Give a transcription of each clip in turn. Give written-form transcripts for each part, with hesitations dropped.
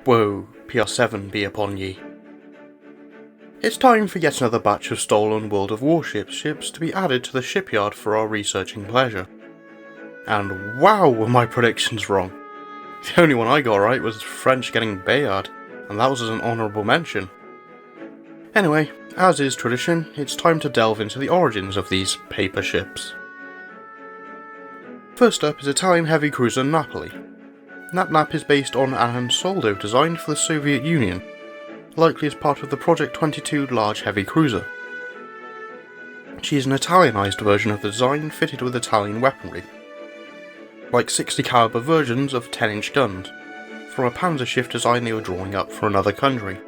Woe, PR7 be upon ye. It's time for yet another batch of stolen World of Warships ships to be added to the shipyard for our researching pleasure. And wow, were my predictions wrong. The only one I got right was French getting Bayard, and that was as an honourable mention. Anyway, as is tradition, it's time to delve into the origins of these paper ships. First up is Italian heavy cruiser Napoli. Nap is based on an Ansaldo designed for the Soviet Union, likely as part of the Project 22 large heavy cruiser. She is an Italianised version of the design fitted with Italian weaponry, like 60 caliber versions of 10-inch guns, from a Panzerschiff design they were drawing up for another country.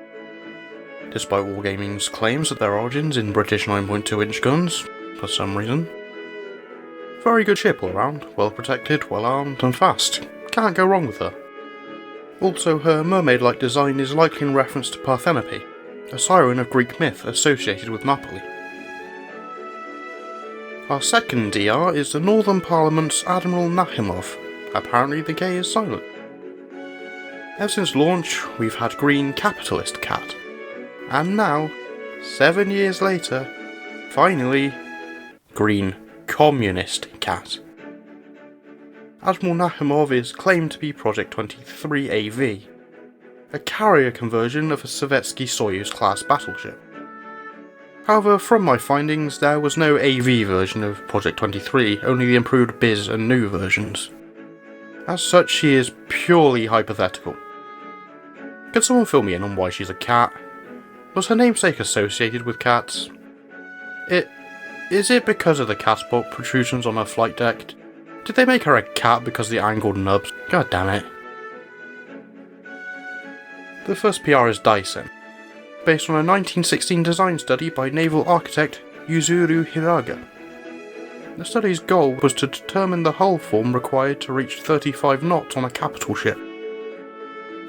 Despite Wargaming's claims that their origins in British 9.2-inch guns, for some reason. Very good ship all around, well protected, well armed and fast. Can't go wrong with her. Also, her mermaid-like design is likely in reference to Parthenope, a siren of Greek myth associated with Napoli. Our second DR is the Northern Parliament's Admiral Nahimov. Apparently the gay is silent. Ever since launch, we've had green capitalist cat. And now, 7 years later, finally, green communist cat. Admiral Nahimov is claimed to be Project 23 AV, a carrier conversion of a Sovietsky Soyuz class battleship. However, from my findings, there was no AV version of Project 23, only the improved Biz and Nu versions. As such, she is purely hypothetical. Could someone fill me in on why she's a cat? Was her namesake associated with cats? Is it because of the catapult protrusions on her flight deck? Did they make her a cat because of the angled nubs? God damn it. The first PR is Daisen, based on a 1916 design study by naval architect Yuzuru Hiraga. The study's goal was to determine the hull form required to reach 35 knots on a capital ship.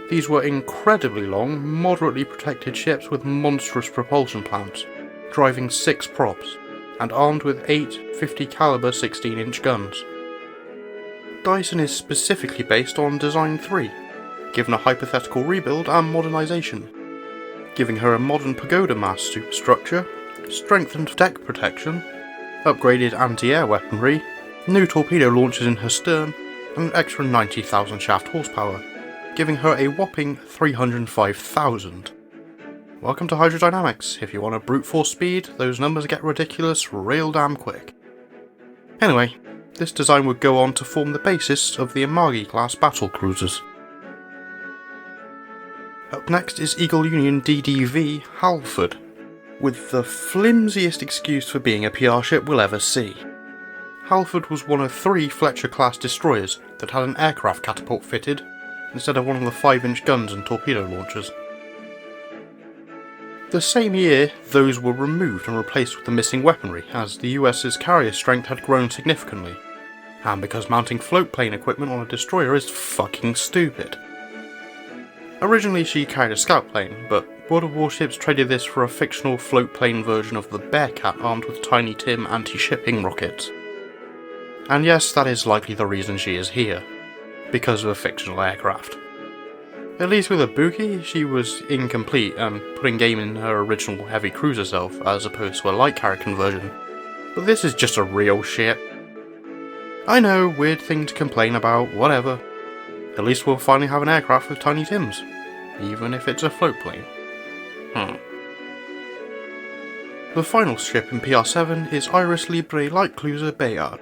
These were incredibly long, moderately protected ships with monstrous propulsion plants, driving 6 props, and armed with 8 50 caliber 16-inch guns. Daisen is specifically based on Design 3, given a hypothetical rebuild and modernisation, giving her a modern pagoda mast superstructure, strengthened deck protection, upgraded anti-air weaponry, new torpedo launchers in her stern, and an extra 90,000 shaft horsepower, giving her a whopping 305,000. Welcome to hydrodynamics. If you want a brute force speed, those numbers get ridiculous real damn quick. Anyway, this design would go on to form the basis of the Amagi class battle cruisers. Up next is Eagle Union DDV Halford, with the flimsiest excuse for being a PR ship we'll ever see. Halford was one of 3 Fletcher class destroyers that had an aircraft catapult fitted, instead of one of the 5-inch guns and torpedo launchers. The same year, those were removed and replaced with the missing weaponry, as the US's carrier strength had grown significantly, and because mounting float plane equipment on a destroyer is fucking stupid. Originally she carried a scout plane, but World of Warships traded this for a fictional float plane version of the Bearcat armed with Tiny Tim anti-shipping rockets. And yes, that is likely the reason she is here, because of a fictional aircraft. At least with Ibuki, she was incomplete and putting game in her original heavy cruiser self as opposed to a light carrier conversion, but this is just a real ship. I know, weird thing to complain about, whatever. At least we'll finally have an aircraft with Tiny Tims, even if it's a float plane. The final ship in PR7 is Iris Libre light cruiser Bayard.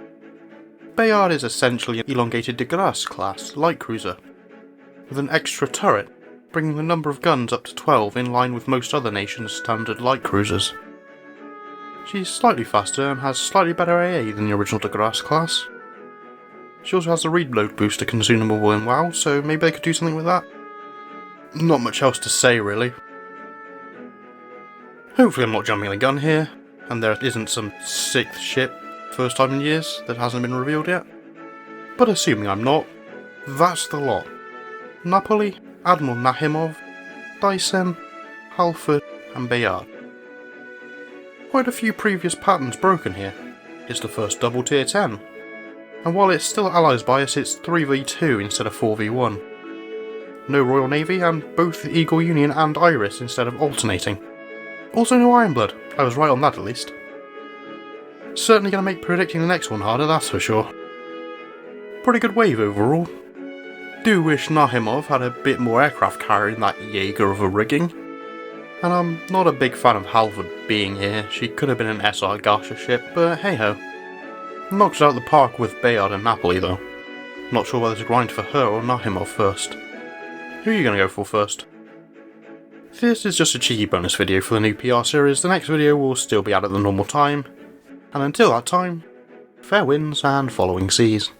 Bayard is essentially an elongated de Grasse class light cruiser, with an extra turret, bringing the number of guns up to 12 in line with most other nations' standard light cruisers. She's slightly faster and has slightly better AA than the original de Grasse class. She also has the reload booster consumable in WoW, so maybe they could do something with that. Not much else to say really. Hopefully I'm not jumping the gun here, and there isn't some 6th ship, first time in years, that hasn't been revealed yet. But assuming I'm not, that's the lot. Napoli, Admiral Nahimov, Daisen, Halford and Bayard. Quite a few previous patterns broken here. It's the first double tier 10. And while it's still Allies bias, it's 3v2 instead of 4v1. no Royal Navy, and both Eagle Union and Iris instead of alternating. Also no Ironblood, I was right on that at least. Certainly going to make predicting the next one harder, that's for sure. Pretty good wave overall. Do wish Nahimov had a bit more aircraft carrier in that Jaeger of a rigging. And I'm not a big fan of Halford being here, she could have been an SR Garsha ship, but hey ho. Knocks out the park with Bayard and Napoli though. Not sure whether to grind for her or Nahimov first. Who are you going to go for first? This is just a cheeky bonus video for the new PR series, the next video will still be out at the normal time. And until that time, fair winds and following seas.